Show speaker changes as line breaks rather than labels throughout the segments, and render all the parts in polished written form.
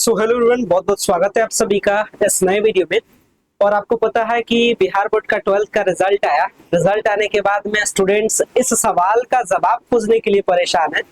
So hello everyone, बहुत बहुत स्वागत है आप सभी का इस नए वीडियो में। और आपको पता है कि बिहार बोर्ड का 12th का रिजल्ट आया। रिजल्ट आने के बाद में स्टूडेंट्स इस सवाल का जवाब खोजने के लिए परेशान है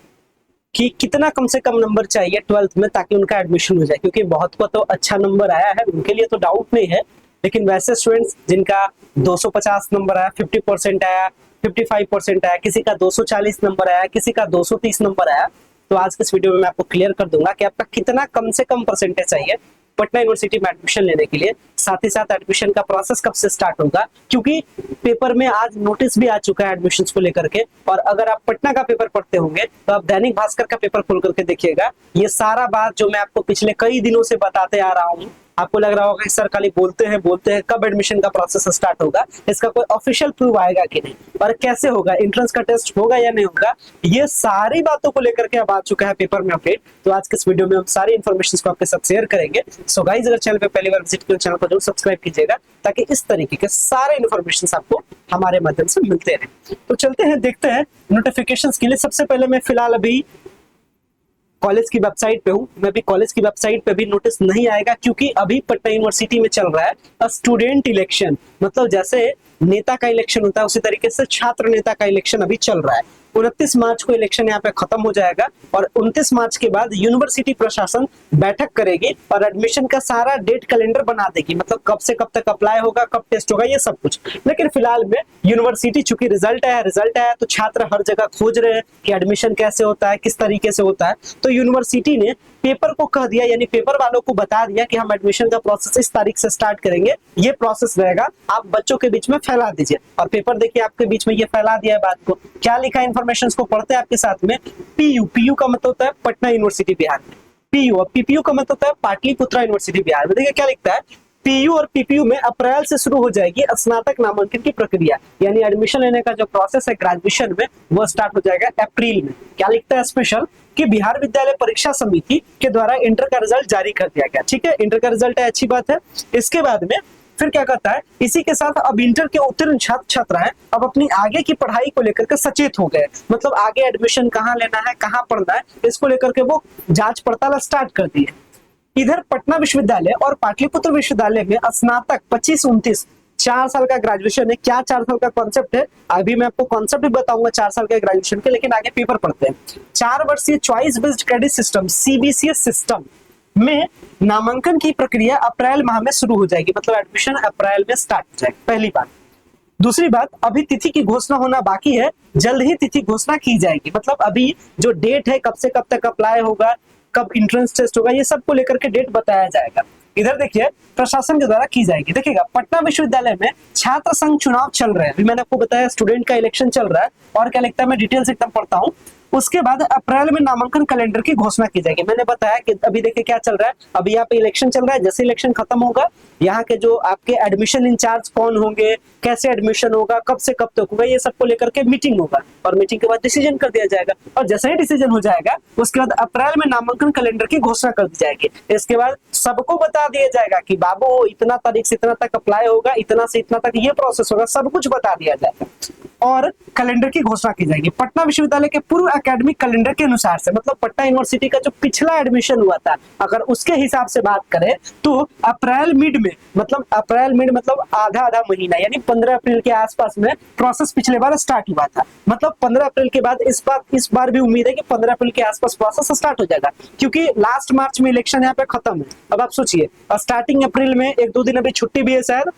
कि कितना कम से कम नंबर चाहिए 12th में ताकि उनका एडमिशन हो जाए, क्योंकि बहुत को तो अच्छा नंबर आया है, उनके लिए तो डाउट नहीं है। लेकिन वैसे स्टूडेंट्स जिनका 250 नंबर आया, 50% आया, 55% आया, किसी का 240 नंबर आया, किसी का 230 नंबर आया, तो आज के इस वीडियो में मैं आपको क्लियर कर दूंगा कि आपका कितना कम से कम परसेंटेज चाहिए पटना यूनिवर्सिटी में एडमिशन लेने के लिए। साथ ही साथ एडमिशन का प्रोसेस कब से स्टार्ट होगा, क्योंकि पेपर में आज नोटिस भी आ चुका है एडमिशन को लेकर के। और अगर आप पटना का पेपर पढ़ते होंगे तो आप दैनिक भास्कर का पेपर खोल करके देखिएगा। ये सारा बात जो मैं आपको पिछले कई दिनों से बताते आ रहा हूँ, आपको लग रहा होगा कि सर खाली बोलते हैं, कब एडमिशन का प्रोसेस स्टार्ट होगा, इसका कोई ऑफिशियल प्रूफ आएगा कि नहीं, और कैसे होगा, एंट्रेंस का टेस्ट होगा या नहीं होगा, ये सारी बातों को लेकर के अब आ चुका है पेपर में अपडेट। तो आज के इस वीडियो में हम सारी इन्फॉर्मेशन को आपके साथ शेयर करेंगे। सो गाइस, अगर चैनल पे पहली बार विजिट किया चैनल को जरूर सब्सक्राइब कीजिएगा ताकि इस तरीके के सारे इन्फॉर्मेशन आपको हमारे माध्यम से मिलते रहे। तो चलते हैं, देखते हैं नोटिफिकेशन के लिए। सबसे पहले मैं फिलहाल अभी कॉलेज की वेबसाइट पे हूँ। मैं भी कॉलेज की वेबसाइट पे भी नोटिस नहीं आएगा, क्योंकि अभी पटना यूनिवर्सिटी में चल रहा है स्टूडेंट इलेक्शन। मतलब जैसे नेता का इलेक्शन होता है उसी तरीके से छात्र नेता का इलेक्शन अभी चल रहा है। 29 मार्च को इलेक्शन यहाँ पे खत्म हो जाएगा और 29 मार्च के बाद यूनिवर्सिटी प्रशासन बैठक करेगी और एडमिशन का सारा डेट कैलेंडर बना देगी। मतलब कब से कब तक अप्लाई होगा, कब टेस्ट होगा, ये सब कुछ। लेकिन फिलहाल में यूनिवर्सिटी, चूंकि रिजल्ट आया तो छात्र हर जगह खोज रहे हैं कि एडमिशन कैसे होता है, किस तरीके से होता है। तो यूनिवर्सिटी ने पेपर को कह दिया, यानी पेपर वालों को बता दिया कि हम एडमिशन का प्रोसेस इस तारीख से स्टार्ट करेंगे, ये प्रोसेस रहेगा, आप बच्चों के बीच में फैला दीजिए। और पेपर देखिए आपके बीच में ये फैला दिया है बात को। क्या लिखा है इन्फॉर्मेशन को पढ़ते हैं आपके साथ में। पीयू का मतलब होता है पटना यूनिवर्सिटी बिहार में। पीयू और पीपीयू का मतलब होता है पाटलिपुत्रा यूनिवर्सिटी बिहार में। देखिए क्या लिखता है, पीयू और पीपीयू में अप्रैल से शुरू हो जाएगी स्नातक नामांकन की प्रक्रिया, यानी एडमिशन लेने का जो प्रोसेस है ग्रेजुएशन में वो स्टार्ट हो जाएगा अप्रैल में। क्या लिखता है स्पेशल कि बिहार विद्यालय परीक्षा समिति के द्वारा इंटर का रिजल्ट जारी कर दिया गया। ठीक है, इंटर का रिजल्ट है, अच्छी बात है। इसके बाद में फिर क्या कहता है, इसी के साथ अब इंटर के उत्तीर्ण छात्र छात्राएं अब अपनी आगे की पढ़ाई को लेकर के सचेत हो गए। मतलब आगे एडमिशन कहाँ लेना है, कहाँ पढ़ना है, इसको लेकर के वो जांच पड़ताल स्टार्ट कर दी है। इधर पटना विश्वविद्यालय और पाटलिपुत्र विश्वविद्यालय में स्नातक 25-29 4 साल का ग्रेजुएशन है। क्या 4 साल का कॉन्सेप्ट है, अभी मैं आपको कॉन्सेप्ट भी बताऊंगा 4 साल के ग्रेजुएशन के, लेकिन आगे पेपर पढ़ते हैं। 4 वर्षीय choice based credit system CBCS system में नामांकन की प्रक्रिया अप्रैल माह में शुरू हो जाएगी। मतलब एडमिशन अप्रैल में स्टार्ट हो जाएगी, पहली बात। दूसरी बात, अभी तिथि की घोषणा होना बाकी है, जल्द ही तिथि घोषणा की जाएगी। मतलब अभी जो डेट है, कब से कब तक अप्लाई होगा, कब इंट्रेंस टेस्ट होगा, ये सब को लेकर के डेट बताया जाएगा। इधर देखिए प्रशासन के द्वारा की जाएगी। देखिएगा पटना विश्वविद्यालय में छात्र संघ चुनाव चल रहे हैं। अभी मैंने आपको बताया स्टूडेंट का इलेक्शन चल रहा है। और क्या लिखता है, मैं डिटेल से एकदम पढ़ता हूँ। उसके बाद अप्रैल में नामांकन कैलेंडर की घोषणा की जाएगी। मैंने बताया कि अभी देखिए क्या चल रहा है, अभी यहाँ पे इलेक्शन चल रहा है। जैसे इलेक्शन खत्म होगा, यहाँ के जो आपके एडमिशन इंचार्ज कौन होंगे, कैसे एडमिशन होगा, कब से कब तक होगा, ये सबको लेकर के मीटिंग होगा और मीटिंग के बाद डिसीजन कर दिया जाएगा। और जैसे ही डिसीजन हो जाएगा उसके बाद अप्रैल में नामांकन कैलेंडर की घोषणा कर दी जाएगी। इसके बाद सबको बता दिया जाएगा कि बाबू इतना तारीख से इतना तक अप्लाई होगा, इतना से इतना तक ये प्रोसेस होगा, सब कुछ बता दिया जाएगा और कैलेंडर की घोषणा की जाएगी। पटना विश्वविद्यालय के पूर्व एकेडमिक कैलेंडर के अनुसार से, मतलब पटना यूनिवर्सिटी का जो पिछला एडमिशन हुआ था, अगर उसके हिसाब से बात करें तो अप्रैल मिड में, मतलब आधा महीना, यानी 15 अप्रैल के आसपास में प्रोसेस पिछले बार स्टार्ट हुआ था। मतलब 15 अप्रैल के बाद इस बार भी उम्मीद है कि 15 अप्रैल के आसपास प्रोसेस स्टार्ट हो जाएगा, क्योंकि लास्ट मार्च में इलेक्शन यहाँ पे खत्म है। अब आप सोचिए, स्टार्टिंग अप्रैल में 1-2 दिन अभी छुट्टी भी है, शायद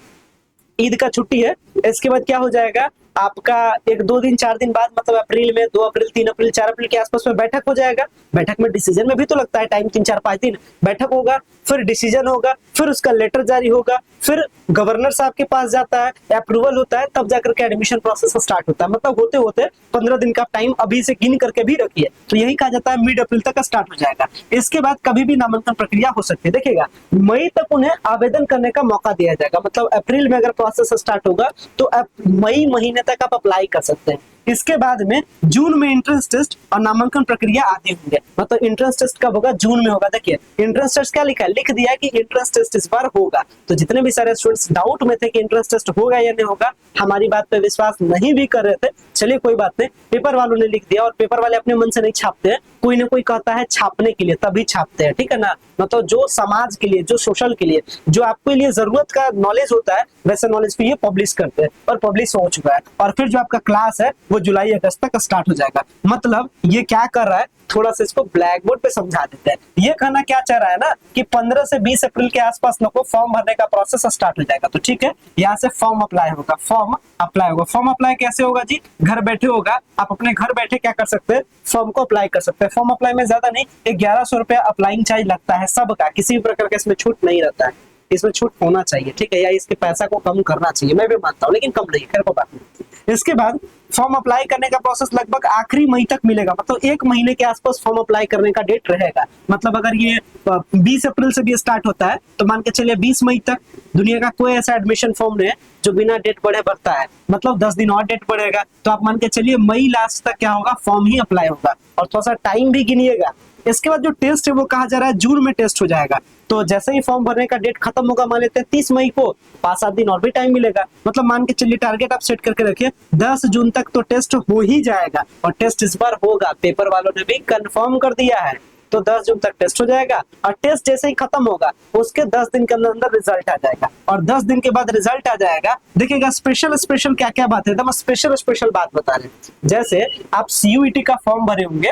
ईद का छुट्टी है। इसके बाद क्या हो जाएगा आपका, 1-2 दिन 4 दिन बाद, मतलब अप्रैल में 2 अप्रैल 3 अप्रैल 4 अप्रैल के आसपास में बैठक हो जाएगा। बैठक में डिसीजन में भी तो लगता है टाइम, 3-4-5 दिन बैठक होगा, फिर डिसीजन होगा, फिर उसका लेटर जारी होगा, फिर गवर्नर साहब के पास जाता है, अप्रूवल होता है, तब जाकर के एडमिशन प्रोसेस स्टार्ट होता है। मतलब होते होते 15 दिन का टाइम अभी से गिन करके भी रखिए, तो यही कहा जाता है मिड अप्रैल तक स्टार्ट हो जाएगा। इसके बाद कभी भी नामांकन प्रक्रिया हो सकती है। देखिएगा मई तक उन्हें आवेदन करने का मौका दिया जाएगा। मतलब अप्रैल में अगर प्रोसेस स्टार्ट होगा तो मई महीने तक आप अप्लाई कर सकते हैं। इसके बाद में जून में एंट्रेंस टेस्ट और नामांकन प्रक्रिया आदि होंगे। मतलब एंट्रेंस टेस्ट कब होगा? जून में होगा। देखिए एंट्रेंस टेस्ट क्या लिखा है, लिख दिया कि एंट्रेंस टेस्ट इस बार होगा। तो जितने भी सारे स्टूडेंट्स डाउट में थे कि एंट्रेंस टेस्ट होगा या नहीं होगा, हमारी बात पे विश्वास नहीं भी कर रहे थे, चलिए कोई बात नहीं, पेपर वालों ने लिख दिया। और पेपर वाले अपने मन से नहीं छापते हैं, कोई ना कोई कहता है छापने के लिए, तभी छापते हैं, ठीक है ना। मतलब जो समाज के लिए, जो सोशल के लिए, जो आपके लिए जरूरत का नॉलेज होता है, वैसे नॉलेज को ये पब्लिश करते हैं और पब्लिश हो चुका है। और फिर जो आपका क्लास है वो जुलाई अगस्त तक स्टार्ट हो जाएगा। मतलब ये क्या कर रहा है, थोड़ा सा इसको ब्लैक बोर्ड पे समझा देते हैं। ये कहना क्या चाह रहा है ना कि 15 से 20 अप्रैल के आसपास लोग को फॉर्म भरने का प्रोसेस स्टार्ट हो जाएगा। तो ठीक है, यहाँ से फॉर्म अप्लाई होगा। फॉर्म अप्लाई होगा। फॉर्म अप्लाई कैसे होगा जी? घर बैठे होगा। आप अपने घर बैठे क्या कर सकते हैं, फॉर्म को अप्लाई कर सकते हैं। फॉर्म अप्लाई में ज्यादा नहीं, 1100 रुपया अप्लाइंग चार्ज लगता है सबका, किसी भी प्रकार का इसमें छूट नहीं रहता है। इसमें छूट होना चाहिए, ठीक है, या इसके पैसा को कम करना चाहिए, मैं भी मानता हूँ, लेकिन कम नहीं, खैर को बात नहीं। इसके बाद फॉर्म अप्लाई करने का प्रोसेस लगभग आखिरी मई तक मिलेगा। मतलब 1 महीने के आसपास फॉर्म अप्लाई करने का डेट रहेगा। मतलब अगर ये 20 अप्रैल से भी स्टार्ट होता है तो मान के चलिए 20 मई तक दुनिया का कोई ऐसा एडमिशन फॉर्म नहीं है जो बिना डेट बढ़े भरता है। मतलब 10 दिन और डेट बढ़ेगा, तो आप मान के चलिए मई लास्ट तक क्या होगा, फॉर्म ही अप्लाई होगा। और थोड़ा सा टाइम भी गिनिएगा। इसके बाद जो टेस्ट है वो कहा जा रहा है जून में टेस्ट हो जाएगा। तो जैसे ही फॉर्म भरने का डेट खत्म होगा, मान लेते हैं 30 मई को, 5-7 दिन और भी टाइम मिलेगा। मतलब मान के चलिए टारगेट आप सेट करके रखिए 10 जून तक तो टेस्ट हो ही जाएगा। और टेस्ट इस बार होगा, पेपर वालों ने भी कंफर्म कर दिया है। तो 10 जून तक टेस्ट हो जाएगा और टेस्ट जैसे ही खत्म होगा उसके 10 दिन के अंदर रिजल्ट आ जाएगा। और 10 दिन के बाद रिजल्ट आ जाएगा। देखिएगा स्पेशल क्या क्या बात है, एकदम स्पेशल बात बता रहे हैं। जैसे आप CUET का फॉर्म भरे होंगे,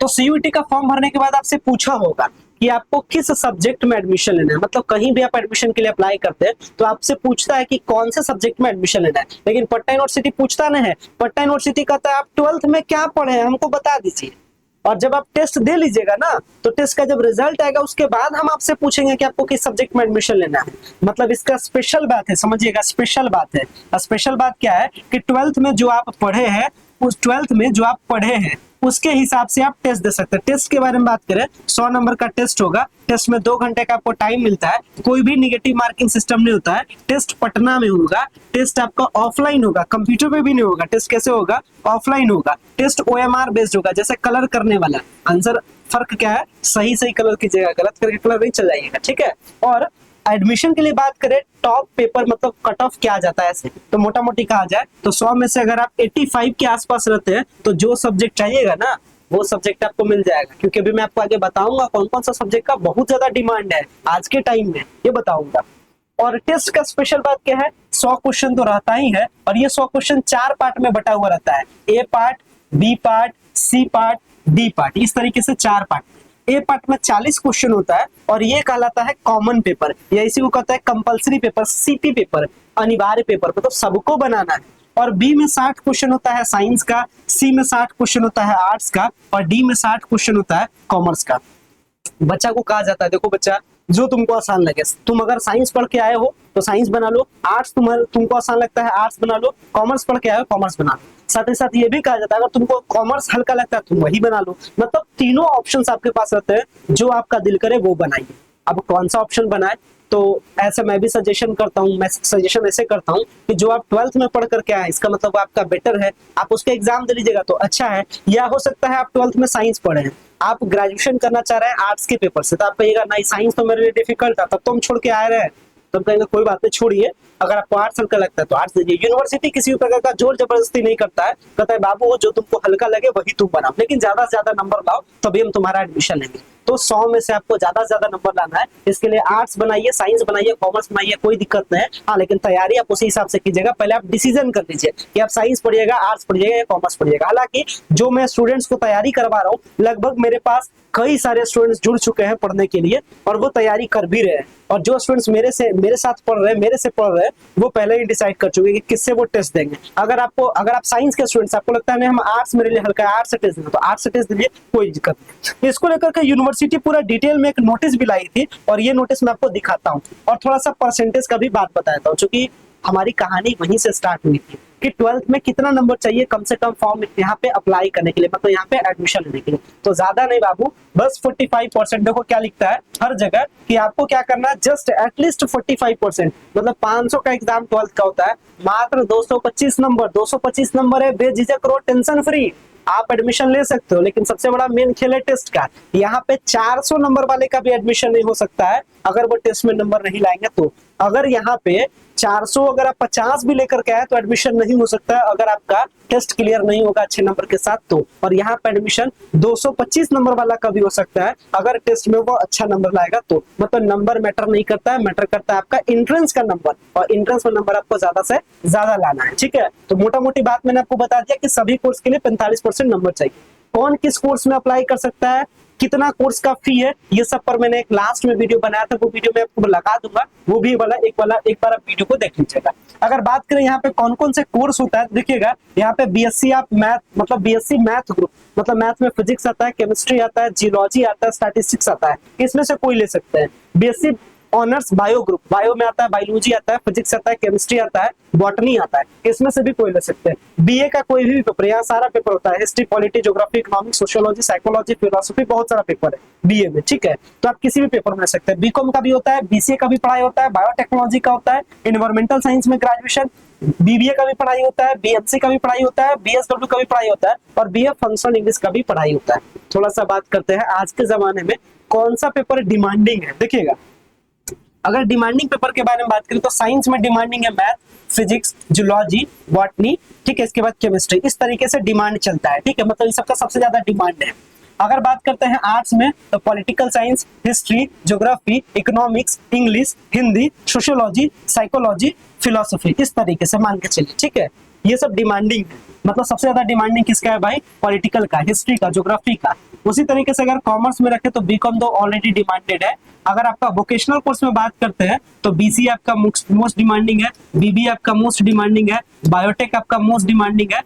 तो CUET का फॉर्म भरने के बाद आपसे पूछा होगा कि आपको किस सब्जेक्ट में एडमिशन लेना है। मतलब कहीं भी आप एडमिशन के लिए अप्लाई करते हैं तो आपसे पूछता है कि कौन से सब्जेक्ट में एडमिशन लेना है। लेकिन पटना यूनिवर्सिटी पूछता नहीं है। पटना यूनिवर्सिटी कहता है आप 12th में क्या पढ़े हैं हमको बता दीजिए। और जब आप टेस्ट दे लीजिएगा ना, तो टेस्ट का जब रिजल्ट आएगा उसके बाद हम आपसे पूछेंगे कि आपको किस सब्जेक्ट में एडमिशन लेना है। मतलब इसका स्पेशल बात है, समझिएगा, स्पेशल बात है। स्पेशल बात क्या है कि 12th में जो आप पढ़े हैं, उस 12th में जो आप पढ़े हैं उसके हिसाब से आप टेस्ट दे सकते हैं। टेस्ट के बारे में बात करें, 100 नंबर का टेस्ट होगा। टेस्ट में 2 घंटे का आपको टाइम मिलता है। कोई भी निगेटिव मार्किंग सिस्टम नहीं होता है। टेस्ट पटना में होगा। टेस्ट आपका ऑफलाइन होगा, कंप्यूटर पे भी नहीं होगा। टेस्ट कैसे होगा? ऑफलाइन होगा। टेस्ट OMR बेस्ड होगा, जैसे कलर करने वाला आंसर। फर्क क्या है, सही कलर कीजिएगा, गलत करके कलर नहीं चल जाइएगा, ठीक है। और एडमिशन के लिए बात करें, टॉप पेपर मतलब कट ऑफ क्या जाता है ऐसे, तो मोटा मोटी कहा जाए तो 100 में से अगर आप 85 के आसपास रहते हैं तो जो सब्जेक्ट चाहिएगा ना वो सब्जेक्ट आपको मिल जाएगा। क्योंकि अभी मैं आपको आगे बताऊंगा कौन कौन सा सब्जेक्ट का बहुत ज्यादा डिमांड है आज के टाइम में, ये बताऊंगा। और टेस्ट का स्पेशल बात क्या है, 100 क्वेश्चन तो रहता ही है। और ये 100 क्वेश्चन 4 पार्ट में बटा हुआ रहता है, A part, B part, C part, D part, इस तरीके से 4 पार्ट। ए पार्ट में 40 क्वेश्चन होता है और ये कहलाता है कॉमन पेपर, या इसी को कहता है कंपलसरी पेपर, CP पेपर, अनिवार्य पेपर, मतलब सबको बनाना है। और बी में 60 क्वेश्चन होता है साइंस का, सी में 60 क्वेश्चन होता है आर्ट्स का, और डी में 60 क्वेश्चन होता है कॉमर्स का। बच्चा को कहा जाता है, देखो बच्चा जो तुमको आसान लगे, तुम अगर साइंस पढ़ के आए हो तो साइंस बना लो, आर्ट्स तुमको आसान लगता है आर्ट्स बना लो, कॉमर्स पढ़ के आए हो कॉमर्स बना लो। साथ ही साथ ये भी कहा जाता है अगर तुमको कॉमर्स हल्का लगता है तुम वही बना लो। मतलब तीनों ऑप्शंस आपके पास रहते हैं, जो आपका दिल करे वो बनाइए। अब कौन सा ऑप्शन बनाए, तो ऐसे मैं भी सजेशन करता हूँ, मैं सजेशन ऐसे करता हूँ कि जो आप 12th में पढ़ करके आए इसका मतलब आपका बेटर है, आप उसका एग्जाम दे लीजिएगा तो अच्छा है। या हो सकता है आप 12th में साइंस पढ़े हैं, आप ग्रेजुएशन करना चाह रहे हैं आर्ट्स के पेपर से, तो आप कहिएगा नहीं साइंस तो मेरे लिए डिफिकल्ट था, तब तो हम छोड़ के आए रहे, तब कहेंगे कोई बात नहीं छोड़िए, अगर आपको आर्ट्स हल्का लगता है तो आर्ट्स दीजिए। यूनिवर्सिटी किसी भी प्रकार का जोर जबरदस्ती नहीं करता है, कहता है बाबू वो जो तुमको हल्का लगे वही तुम बनाओ, लेकिन ज्यादा से ज्यादा नंबर लाओ तभी हम तुम्हारा एडमिशन लेंगे। तो 100 में से आपको ज्यादा से ज्यादा नंबर लाना है, इसके लिए आर्ट्स बनाइए, साइंस बनाइए, कॉमर्स बनाइए, कोई दिक्कत नहीं है। हाँ लेकिन तैयारी आप उसी हिसाब से कीजिएगा, पहले आप डिसीजन कर लीजिए कि आप साइंस पढ़िएगा, आर्ट्स पढ़िएगा या कॉमर्स पढ़िएगा। हालांकि जो मैं स्टूडेंट्स को तैयारी करवा रहा हूँ, लगभग मेरे पास कई सारे स्टूडेंट्स जुड़ चुके हैं पढ़ने के लिए और वो तैयारी कर भी रहे हैं। और जो स्टूडेंट्स मेरे साथ पढ़ रहे हैं, मेरे से पढ़ रहे हैं, वो पहले ही डिसाइड कर चुके हैं कि किससे वो टेस्ट देंगे। अगर आप साइंस के स्टूडेंट्स आपको लगता है नहीं हम आर्ट्स मेरे लिए हल्का है, आर्ट्स से टेस्ट देंगे, तो आर्ट्स से टेस्ट दीजिए, कोई दिक्कत नहीं। इसको लेकर के यूनिवर्सिटी पूरा डिटेल में एक नोटिस भी लाई थी और ये नोटिस मैं आपको दिखाता हूँ और थोड़ा सा परसेंटेज का भी बात बताता हूँ, क्योंकि हमारी कहानी वहीं से स्टार्ट हुई थी। कि 12th में कितना नंबर चाहिए कम से कम फॉर्म यहाँ पे अप्लाई करने के लिए, मतलब यहाँ पे एडमिशन लेने के लिए। तो ज्यादा नहीं बाबू, बस 45%। देखो क्या लिखता है हर जगह कि आपको क्या करना है, जस्ट एटलीस्ट 45%, मतलब 500 का एग्जाम 12th का होता है, मात्र 225 नंबर, 225 नंबर है, बेझिझक रहो, टेंशन फ्री आप एडमिशन ले सकते हो। लेकिन सबसे बड़ा मेन खेल है टेस्ट का, यहाँ पे 400 नंबर वाले का भी एडमिशन नहीं हो सकता है अगर वो टेस्ट में नंबर नहीं लाएंगे तो। अगर यहाँ पे 400 अगर आप 50 भी लेकर के आए तो एडमिशन नहीं हो सकता है अगर आपका टेस्ट क्लियर नहीं होगा अच्छे नंबर के साथ तो। और यहाँ पे एडमिशन 225 नंबर वाला का भी हो सकता है अगर टेस्ट में वो अच्छा नंबर लाएगा तो। मतलब नंबर मैटर नहीं करता है, मैटर करता है आपका एंट्रेंस का नंबर, और एंट्रेंस में नंबर आपको ज्यादा से ज्यादा लाना है, ठीक है। तो मोटा मोटी बात मैंने आपको बता दिया कि सभी कोर्स के लिए 45% नंबर चाहिए। कौन किस कोर्स में अप्लाई कर सकता है, कितना कोर्स का फी है, ये सब पर मैंने एक लास्ट में वीडियो बनाया था, वो वीडियो मैं आपको लगा दूंगा, वो भी वाला एक बार आप वीडियो को देख लीजिएगा। अगर बात करें यहाँ पे कौन कौन से कोर्स होता है, देखिएगा यहाँ पे बीएससी आप मैथ, मतलब बीएससी मैथ ग्रुप, मतलब मैथ में फिजिक्स आता है, केमिस्ट्री आता है, जियोलॉजी आता है, स्टैटिस्टिक्स आता है, इसमें से कोई ले सकते हैं। BSc honours bio group, bio में आता है, बायोलॉजी आता है, फिजिक्स आता है, केमिस्ट्री आता है, बॉटनी आता है, इसमें से भी कोई ले सकते हैं। बीए का कोई भी पेपर, यहाँ सारा पेपर होता है, history, polity, geography, economics, sociology, psychology, philosophy, बहुत सारा पेपर है बीए में, ठीक है। तो आप किसी भी पेपर में ले सकते हैं। बीकॉम का भी होता है, बीसीए का भी पढ़ाई होता है, बायोटेक्नोलॉजी का होता है, इन्वायरमेंटल साइंस में ग्रेजुएशन, बीबीए का भी पढ़ाई होता है, बीएमसी का भी पढ़ाई होता है, बीएसडब्ल्यू का भी पढ़ाई होता है, और बीए फंक्शनल इंग्लिश का भी पढ़ाई होता है। थोड़ा सा बात करते हैं आज के जमाने में कौन सा पेपर डिमांडिंग है। देखिएगा अगर डिमांडिंग पेपर के बारे में बात करें तो साइंस में डिमांडिंग है मैथ, फिजिक्स, जूलॉजी, बॉटनी, ठीक है, इसके बाद केमिस्ट्री, इस तरीके से डिमांड चलता है, ठीक है, मतलब इस सबका सबसे ज्यादा डिमांड है। अगर बात करते हैं आर्ट्स में तो political science, history, geography, economics, English, Hindi, sociology, psychology, philosophy, इस तरीके से मान के चलिए, ठीक है, ये सब डिमांडिंग है। मतलब सबसे ज्यादा डिमांडिंग किसका है भाई, पॉलिटिकल का, हिस्ट्री का, ज्योग्राफी का। उसी तरीके से अगर कॉमर्स में रखे तो बीकॉम तो ऑलरेडी डिमांडेड है। अगर आपका वोकेशनल कोर्स में बात करते हैं तो बीसीए आपका मोस्ट डिमांडिंग है, बीबीए आपका मोस्ट डिमांडिंग है, बायोटेक आपका मोस्ट डिमांडिंग है,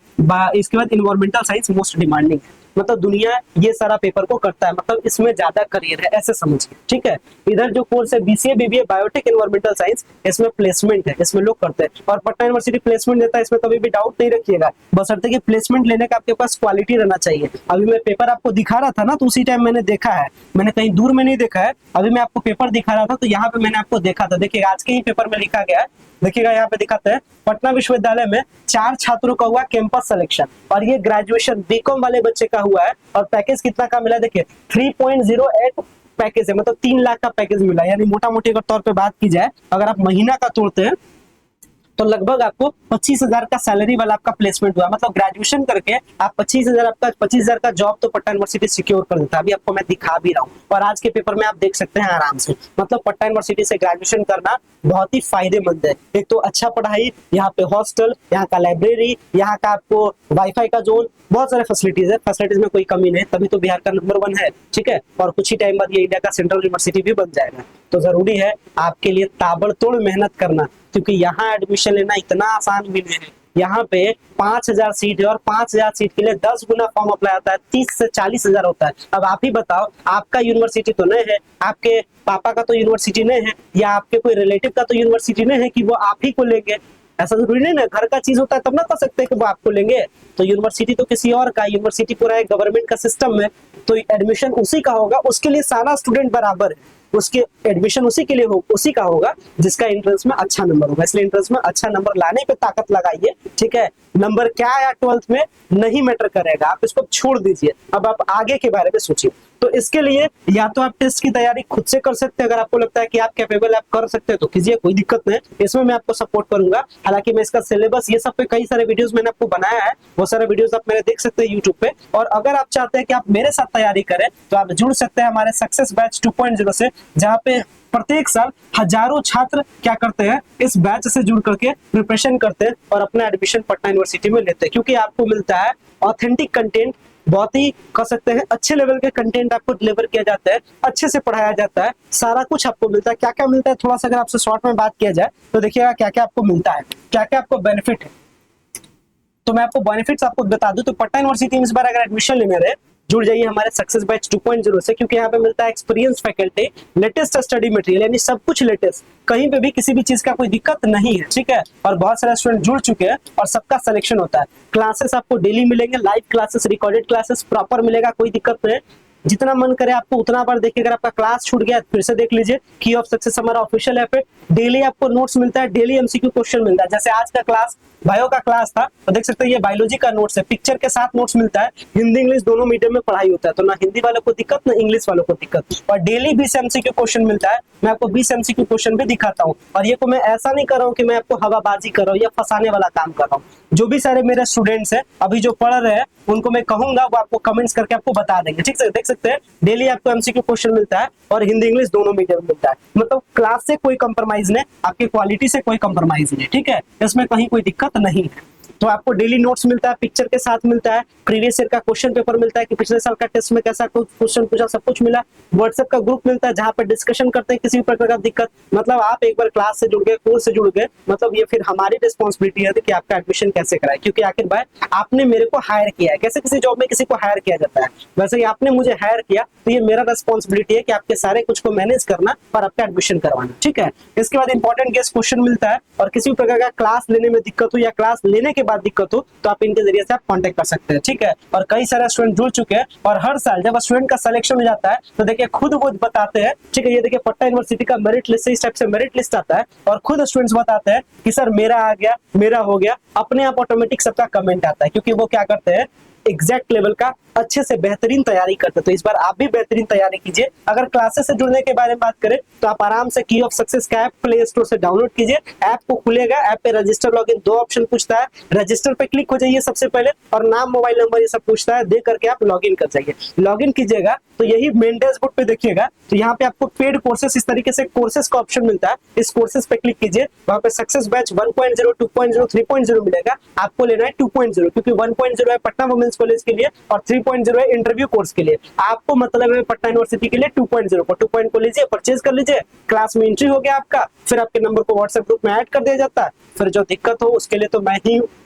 इसके बाद इन्वायरमेंटल साइंस मोस्ट डिमांडिंग है। मतलब दुनिया ये सारा पेपर को करता है, मतलब इसमें ज्यादा करियर है ऐसे समझिए, ठीक है। इधर जो कोर्स है BCA, BBA, biotech, environmental science, इसमें प्लेसमेंट है, इसमें लोग करते हैं, और पटना यूनिवर्सिटी प्लेसमेंट देता है, इसमें कभी भी डाउट नहीं रखिएगा, बशर्ते कि प्लेसमेंट लेने का आपके पास क्वालिटी रहना चाहिए। अभी मैं पेपर आपको दिखा रहा था ना, तो उसी टाइम मैंने देखा है, मैंने कहीं दूर में नहीं देखा है, अभी मैं आपको पेपर दिखा रहा था तो यहाँ पे मैंने आपको देखा था। देखिए आज के ही पेपर में लिखा गया है, देखिएगा यहाँ पे दिखाते हैं, पटना विश्वविद्यालय में 4 छात्रों का हुआ कैंपस सिलेक्शन, और ये ग्रेजुएशन बीकॉम वाले बच्चे का हुआ है, और पैकेज कितना का मिला, देखिए 3.08 पैकेज है, मतलब 3 लाख का पैकेज मिला। यानी मोटा मोटी अगर तौर पे बात की जाए, अगर आप महीना का तोड़ते हैं तो लगभग आपको 25,000 का सैलरी वाला आपका प्लेसमेंट हुआ। मतलब ग्रेजुएशन करके आप 25,000 का जॉब तो पटना यूनिवर्सिटी सिक्योर कर देता है। अभी आपको मैं दिखा भी रहा हूँ, और आज के पेपर में आप देख सकते हैं आराम से। मतलब पटना यूनिवर्सिटी से ग्रेजुएशन करना बहुत ही फायदेमंद है। एक तो अच्छा पढ़ाई, यहाँ पे हॉस्टल, यहाँ का लाइब्रेरी, यहाँ का आपको वाईफाई का जोन, बहुत सारे फैसिलिटीज है, फैसिलिटीज में कोई कमी नहीं, तभी तो बिहार का नंबर 1 है, ठीक है। और कुछ ही टाइम बाद ये इंडिया का सेंट्रल यूनिवर्सिटी भी बन जाएगा। तो जरूरी है आपके लिए ताबड़तोड़ मेहनत करना, क्योंकि यहाँ एडमिशन लेना इतना आसान भी नहीं है। यहाँ पे 5,000 सीट है, और 5,000 सीट के लिए 10 गुना फॉर्म अप्लाई होता है, 30 से 40,000 होता है। अब आप ही बताओ, आपका यूनिवर्सिटी तो नहीं है, आपके पापा का तो यूनिवर्सिटी नहीं है, या आपके कोई रिलेटिव का तो यूनिवर्सिटी नहीं है कि वो आप ही को लेंगे। ऐसा जरूरी नहीं ना, घर का चीज होता है तब ना कर सकते हैं कि वो आपको लेंगे। तो यूनिवर्सिटी तो किसी और का, यूनिवर्सिटी पूरा एक गवर्नमेंट का सिस्टम है, तो एडमिशन उसी का होगा, उसके लिए सारा स्टूडेंट बराबर है, उसके एडमिशन उसी के लिए उसी का होगा जिसका एंट्रेंस में अच्छा नंबर होगा। इसलिए एंट्रेंस में अच्छा नंबर लाने पे ताकत लगाइए, ठीक है। नंबर क्या आया 12th में नहीं मैटर करेगा, आप इसको छोड़ दीजिए। अब आप आगे के बारे में सोचिए। तो इसके लिए या तो आप टेस्ट की तैयारी खुद से कर सकते हैं, अगर आपको लगता है कि आप कैपेबल आप कर सकते हैं तो कीजिए, कोई दिक्कत नहीं, इसमें मैं आपको सपोर्ट करूंगा। हालांकि मैं इसका सिलेबस ये सब पे कई सारे वीडियोस मैंने आपको बनाया है, वो सारे वीडियोस आप मेरे देख सकते हैं यूट्यूब पे। और अगर आप चाहते हैं कि आप मेरे साथ तैयारी करें तो आप जुड़ सकते हैं हमारे सक्सेस बैच 2.0 से, जहाँ पे प्रत्येक साल हजारों छात्र क्या करते हैं, इस बैच से जुड़ करके प्रिपरेशन करते हैं और अपना एडमिशन पटना यूनिवर्सिटी में लेते हैं। क्योंकि आपको मिलता है ऑथेंटिक कंटेंट, बहुत ही कह सकते हैं अच्छे लेवल के कंटेंट आपको डिलीवर किया जाता है, अच्छे से पढ़ाया जाता है, सारा कुछ आपको मिलता है। क्या क्या मिलता है थोड़ा सा अगर आपसे शॉर्ट में बात किया जाए तो देखिएगा क्या क्या आपको मिलता है, क्या क्या आपको बेनिफिट है। तो मैं आपको बेनिफिट्स आपको बता दूं तो पटना यूनिवर्सिटी में इस बार अगर एडमिशन लेने रहे जुड़ जाइए हमारे सक्सेस बैच 2.0 से, क्योंकि यहाँ पे मिलता है experience faculty, latest study material, यानी सब कुछ लेटेस्ट, कहीं पे भी किसी भी चीज का कोई दिक्कत नहीं है, ठीक है। और बहुत सारे स्टूडेंट जुड़ चुके हैं और सबका सिलेक्शन होता है। क्लासेस आपको डेली मिलेंगे, live classes, recorded classes proper मिलेगा, कोई दिक्कत नहीं है। जितना मन करे आपको उतना बार देखिए। अगर आपका क्लास छूट गया फिर से देख लीजिए। की ऑफ सक्सेस हमारा ऑफिशियल ऐप है। डेली आपको नोट्स मिलता है, डेली एमसीक्यू क्वेश्चन मिलता है। जैसे आज का क्लास बायो का क्लास था, तो देख सकते हैं ये बायोलॉजी का नोट्स है, पिक्चर के साथ नोट्स मिलता है। हिंदी इंग्लिश दोनों मीडियम में पढ़ाई होता है, तो ना हिंदी वालों को दिक्कत ना इंग्लिश वालों को दिक्कत। और डेली 20 एमसीक्यू क्वेश्चन मिलता है। मैं आपको 20 एमसीक्यू क्वेश्चन भी दिखाता हूँ। और ये को मैं ऐसा नहीं कर रहा हूँ कि मैं आपको हवाबाजी कर रहा हूँ या फंसाने वाला काम कर रहा हूँ। जो भी सारे मेरे स्टूडेंट्स हैं अभी जो पढ़ रहे हैं उनको मैं कहूंगा वो आपको कमेंट्स करके आपको बता देंगे, ठीक है। देख सकते हैं डेली आपको एमसीक्यू क्वेश्चन मिलता है और हिंदी इंग्लिश दोनों मीडियम में मिलता है। मतलब क्लास से कोई कंप्रोमाइज नहीं, आपकी क्वालिटी से कोई कंप्रोमाइज नहीं, ठीक है। इसमें कहीं कोई दिक्कत नहीं है। तो आपको डेली नोट्स मिलता है, पिक्चर के साथ मिलता है, प्रीवियस ईयर का क्वेश्चन पेपर मिलता है कि पिछले साल का टेस्ट में कैसा क्वेश्चन पूछा, सब कुछ मिला। व्हाट्सएप का ग्रुप मिलता है जहां पर डिस्कशन करते हैं किसी भी प्रकार का दिक्कत। मतलब आप एक बार क्लास से जुड़ गए, कोर्स से जुड़ गए, मतलब ये फिर हमारी रिस्पॉन्सिबिलिटी है कि आपका एडमिशन कैसे कराए, क्योंकि आखिर भाई आपने मेरे को हायर किया है। कैसे किसी जॉब में किसी को हायर किया जाता है, वैसे ही आपने मुझे हायर किया, तो ये मेरा रिस्पॉन्सिबिलिटी है कि आपके सारे कुछ को मैनेज करना और आपका एडमिशन करवाना, ठीक है। इसके बाद इंपॉर्टेंट गेस्ट क्वेश्चन मिलता है। और किसी भी प्रकार का क्लास लेने में दिक्कत हो या क्लास लेने के बाद दिक्कत हो तो आप इनके जरिए से आप कांटेक्ट कर सकते हैं, ठीक है। और कई सारे स्टूडेंट जुड़ चुके हैं और हर साल जब स्टूडेंट का सिलेक्शन हो जाता है तो देखिए खुद वो बताते हैं, ठीक है। ये देखिए पटना यूनिवर्सिटी का मेरिट लिस्ट, इस टाइप से मेरिट लिस्ट आता है और खुद स्टूडेंट्स बताते हैं कि सर मेरा आ गया, मेरा हो गया। अपने आप ऑटोमेटिक सबका कमेंट आता है, क्योंकि वो क्या करते हैं एग्जैक्ट लेवल का अच्छे से बेहतरीन तैयारी करते। तो इस बार आप भी बेहतरीन तैयारी कीजिए। अगर क्लासेस से जुड़ने के बारे में बात करें तो आप आराम से की ऑफ सक्सेस का ऐप प्ले स्टोर से डाउनलोड कीजिए। ऐप को खुलेगा, ऐप पे रजिस्टर लॉगिन 2 ऑप्शन पूछता है। रजिस्टर पे क्लिक हो जाइए सबसे पहले और नाम मोबाइल नंबर ये सब पूछता है, दे करके आप लॉगिन कर जाइए। लॉगिन कीजिएगा तो यही मेन डैशबोर्ड पे देखिएगा, तो यहाँ पे आपको पेड कोर्सेस इस तरीके से कोर्सेस का ऑप्शन मिलता है। इस कोर्सेस पे क्लिक कीजिए, वहां पे सक्सेस बैच 1.0, 2.0, 3.0 मिलेगा। आपको लेना है 2.0, क्योंकि 1.0 है पटना वुमेन्स कॉलेज के लिए और 3.0 है इंटरव्यू कोर्स के लिए। आपको मतलब है पटना यूनिवर्सिटी के लिए 2.0 पर 2.0 को लीजिए, परचेज कर लीजिए। क्लास में एंट्री हो गया आपका, फिर आपके नंबर को व्हाट्सएप ग्रुप में ऐड कर दिया जाता है। फिर जो दिक्कत हो उसके लिए तो मैं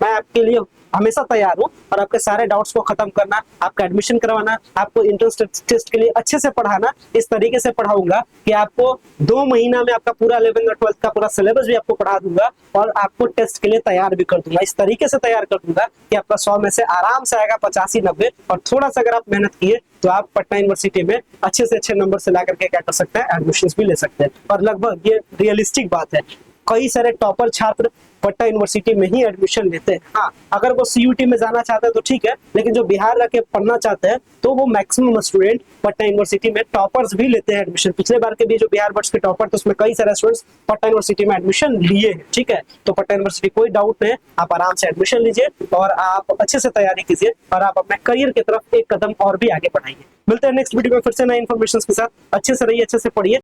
आपके लिए हमेशा तैयार हूँ। और आपके सारे डाउट्स को खत्म करना, आपका एडमिशन करवाना, आपको इंट्रेंस टेस्ट के लिए अच्छे से पढ़ाना, इस तरीके से पढ़ाऊंगा कि आपको 2 महीना में आपका पूरा 11th और 12th का पूरा सिलेबस भी आपको पढ़ा दूंगा और आपको टेस्ट के लिए तैयार भी कर दूंगा। इस तरीके से तैयार कर दूंगा कि आपका 100 में से आराम से आएगा 85-90। और थोड़ा सा अगर आप मेहनत किए तो आप पटना यूनिवर्सिटी में अच्छे से अच्छे नंबर से ला करके क्या कर सकते हैं, एडमिशन भी ले सकते हैं। और लगभग ये रियलिस्टिक बात है, कई सारे टॉपर छात्र पटना यूनिवर्सिटी में ही एडमिशन लेते हैं। हाँ, अगर वो सीयूटी में जाना चाहते हैं तो ठीक है, लेकिन जो बिहार रह के पढ़ना चाहते हैं तो वो मैक्सिमम स्टूडेंट पटना यूनिवर्सिटी में टॉपर्स भी लेते हैं एडमिशन। पिछले बार के भी जो बिहार बोर्ड के टॉपर, तो उसमें कई सारे स्टूडेंट्स पटना यूनिवर्सिटी में एडमिशन लिए हैं, ठीक है। तो पटना यूनिवर्सिटी कोई डाउट नहीं, आप आराम से एडमिशन लीजिए और आप अच्छे से तैयारी कीजिए और आप अपने करियर की तरफ एक कदम और भी आगे बढ़ाइए। मिलते हैं नेक्स्ट वीडियो में फिर से नई इन्फॉर्मेशन के साथ। अच्छे से रहिए, अच्छे से पढ़िए।